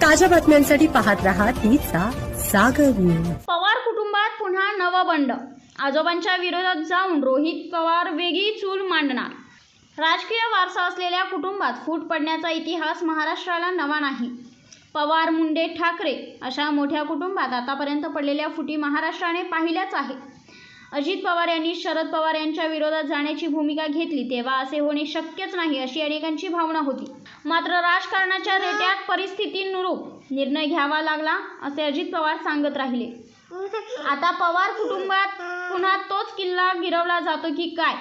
ताज्या बातम्यांसाठी पाहत रहा तिचा सागर न्यूज। पवार कुटुंबात पुन्हा नवं बंड। आजोबांच्या विरोधात जाऊन रोहित पवार वेगळी चूल मांडणार। राजकीय वारसा असलेल्या कुटुंबात फूट पडण्याचा इतिहास महाराष्ट्राला नवा नाही। पवार, मुंडे, ठाकरे अशा मोठ्या कुटुंबात आतापर्यंत पडलेल्या फुटी महाराष्ट्राने पाहिल्याच आहे। अजित पवार यांनी शरद पवार यांच्या विरोधात जाण्याची भूमिका घेतली तेव्हा असे होणे शक्यच नाही अशी अनेकांची भावना होती। मात्र राजकारणाच्या रेट्यात परिस्थितीनुरूप निर्णय घ्यावा लागला असे अजित पवार सांगत राहिले। आता पवार कुटुंबात पुन्हा तोच किल्ला गिरवला जातो की काय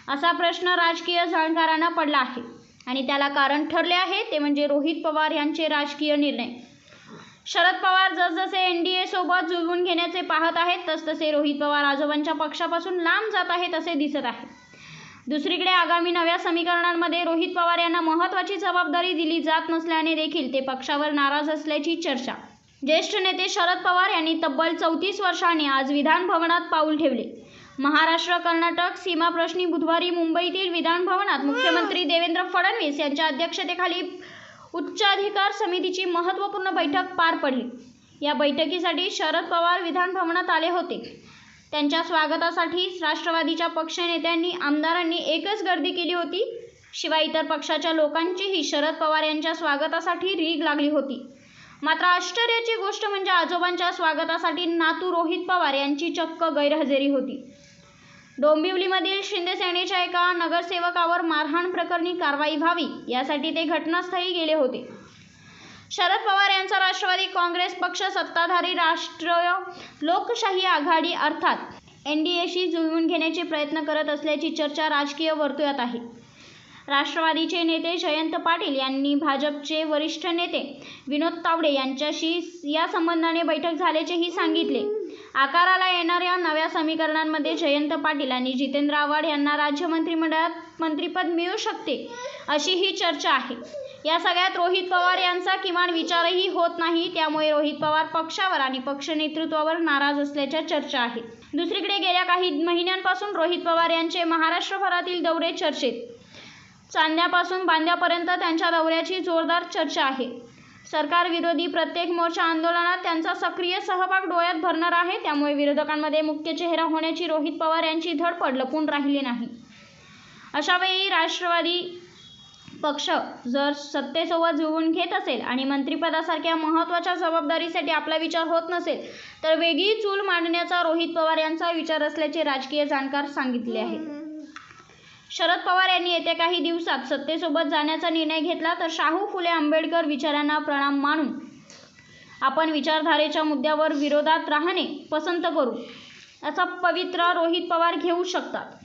असा प्रश्न राजकीय जाणकारांना पडला आहे आणि त्याला कारण ठरले आहे ते म्हणजे रोहित पवार यांचे राजकीय निर्णय। शरद पवार जसजसे एनडीए सोबत जुळवून घेण्याचे पाहत आहेत तसतसे रोहित पवार आजोबांच्या पक्षापासून लांब जात आहेत असे दिसत आहे। दुसरीकडे आगामी नव्या समीकरणांमध्ये रोहित पवार यांना महत्त्वाची जबाबदारी दिली जात नसल्याने देखील ते पक्षावर नाराज असल्याची चर्चा। ज्येष्ठ नेते शरद पवार यांनी तब्बल 34 वर्षांनी आज विधान भवनात पाऊल ठेवले। महाराष्ट्र-कर्नाटक सीमाप्रश्नी बुधवारी मुंबईतील विधान भवनात मुख्यमंत्री देवेंद्र फडणवीस यांच्या अध्यक्षतेखाली उच्चाधिकार समितीची महत्त्वपूर्ण बैठक पार पडली। या बैठकीसाठी शरद पवार विधान भवनात आले होते। त्यांच्या स्वागतासाठी राष्ट्रवादीच्या पक्षनेत्यांनी, आमदारांनी एकच गर्दी केली होती। शिवाय इतर पक्षाच्या लोकांचीही शरद पवार यांच्या स्वागतासाठी रीघ लागली होती। मात्र आश्चर्याची गोष्ट म्हणजे आजोबांच्या स्वागतासाठी नातू रोहित पवार यांची चक्क गैरहजेरी होती। डोंबिवलीमधील शिंदे सेनेच्या एका नगरसेवकावर मारहाण प्रकरणी कारवाई व्हावी यासाठी ते घटनास्थळी गेले होते। शरद पवार यांचा राष्ट्रवादी काँग्रेस पक्ष सत्ताधारी राष्ट्रीय लोकशाही आघाडी अर्थात एनडीएशी जुळवून घेण्याचे प्रयत्न करत असल्याची चर्चा राजकीय वर्तुळात आहे। राष्ट्रवादीचे नेते जयंत पाटील यांनी भाजपचे वरिष्ठ नेते विनोद तावडे यांच्याशी या संबंधाने बैठक झाल्याचेही सांगितले। आकाराला येणाऱ्या नव्या समीकरणांमध्ये जयंत पाटील आणि जितेंद्र आव्हाड यांना राज्य मंत्रिमंडळात मंत्रिपद मिळू शकते अशी ही चर्चा आहे। या सगळ्यात रोहित पवार यांचा किमान विचारही होत नाही, त्यामुळे रोहित पवार पक्षावर आणि पक्ष नेतृत्वावर नाराज असल्याच्या चर्चा आहेत। दुसरीकडे गेल्या काही महिन्यांपासून रोहित पवार यांचे महाराष्ट्रभरातील दौरे चर्चेत। चांद्यापासून बांद्यापर्यंत त्यांच्या दौऱ्याची जोरदार चर्चा आहे। सरकार विरोधी प्रत्येक मोर्चा आंदोलनात त्यांचा सक्रिय सहभाग डोळ्यात भरणार आहे, त्यामुळे विरोधकांमध्ये मुख्य चेहरा होण्याची रोहित पवार यांची धडपड लपून राहिली नाही। अशावेळी राष्ट्रवादी पक्ष जर सत्तेसोबत जुळवून घेत असेल आणि मंत्रिपदासारख्या महत्त्वाच्या जबाबदारीसाठी आपला विचार होत नसेल तर वेगळी चूल मांडण्याचा रोहित पवार यांचा विचार असल्याचे राजकीय जाणकार सांगितले आहेत। शरद पवार यांनी येत्या काही दिवसात सत्तेसोबत जाण्याचा निर्णय घेतला तर शाहू फुले आंबेडकर विचारांना प्रणाम मानून आपण विचारधारेच्या मुद्द्यावर विरोधात राहणे पसंत करू याचा पवित्रा रोहित पवार घेऊ शकतात।